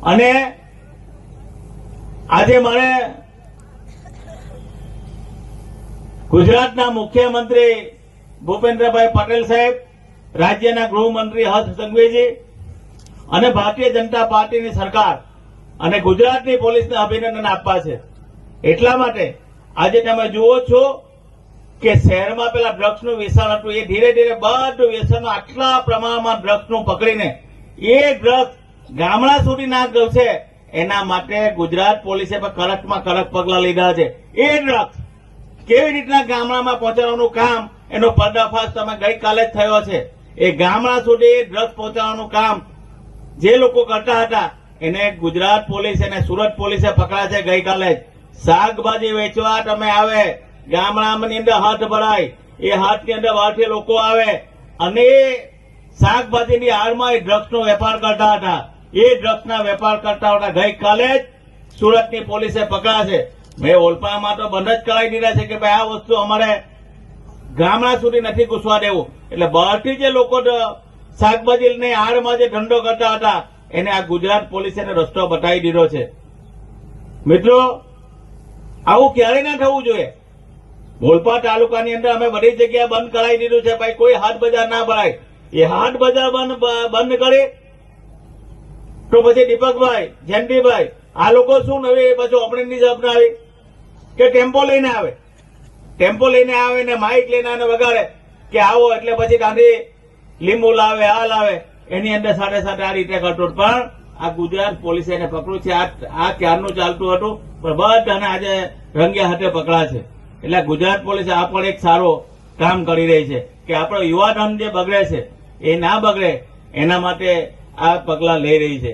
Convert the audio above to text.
અને આજે મારે ગુજરાતના મુખ્યમંત્રી ભૂપેન્દ્રભાઈ પટેલ સાહેબ, રાજ્યના ગૃહમંત્રી હર્ષ સંઘવીજી અને ભારતીય જનતા પાર્ટીની સરકાર અને ગુજરાતની પોલીસને અભિનંદન આપવા છે. એટલા માટે આજે તમે જુઓ છો કે શહેરમાં પેલા ડ્રગ્સનું વ્યસન હતું, એ ધીરે ધીરે બધું વ્યસન આટલા પ્રમાણમાં ડ્રગ્સનું પકડીને એ ડ્રગ્સ ગામડા સુધી ના ગશે, એના માટે ગુજરાત પોલીસે કડકમાં કડક પગલા લીધા છે. એ ડ્રગ્સ કેવી રીતના ગામડામાં પહોંચાડવાનું કામ, એનો પર્દાફાશ તમે ગઈકાલે જ થયો છે. એ ગામડા સુધી ડ્રગ્સ પહોંચાડવાનું કામ જે લોકો કરતા હતા એને ગુજરાત પોલીસ અને સુરત પોલીસે પકડ્યા છે ગઈકાલે જ. શાકભાજી વેચવા તમે આવે, ગામડાની અંદર હાથ ભરાય, એ હાથની અંદર બહારથી લોકો આવે અને શાકભાજીની આડમાં એ ડ્રગ્સનો વેપાર કરતા હતા. એ ડ્રગ્સના વેપાર કરતા હતા ગઈકાલે જ સુરતની પોલીસે પકડ્યા છે. મેં ઓલપામાં તો બંધ જ કરાવી દીધા છે કે ભાઈ આ વસ્તુ અમારે ગામડા સુધી નથી ઘૂસવા દેવું. એટલે બહારથી જે લોકો શાકભાજીની આડમાં જે ધંધો કરતા હતા એને આ ગુજરાત પોલીસે રસ્તો બતાવી દીધો છે. મિત્રો, આવું ક્યારેય ના થવું જોઈએ. ઓલપા તાલુકાની અંદર અમે બધી જગ્યાએ બંધ કરાવી દીધું છે. ભાઈ કોઈ હાટ બજાર ના ભરાય. એ હાટ બજાર બંધ કરે તો પછી દીપકભાઈ, જયંતિભાઈ, આ લોકો શું નવી પાછું ઓપનિંગની જવાબદારી આવી કે ટેમ્પો લઈને આવે, ટેમ્પો લઈને આવે ને માઇક લઈને આને વગાડે કે આવો, એટલે પછી ગાંધી લીંબુ લાવે, આ લાવે, એની અંદર સાથે સાથે આ રીતે કરતો. પણ આ ગુજરાત પોલીસે એને પકડ્યું છે. આ ક્યારનું ચાલતું હતું પણ બધાને આજે રંગે હાથે પકડા છે. એટલે ગુજરાત પોલીસે આ પણ એક સારો કામ કરી રહી છે કે આપણો યુવાધન જે બગડે છે એ ના બગડે એના માટે આ પગલા લઈ રહી છે.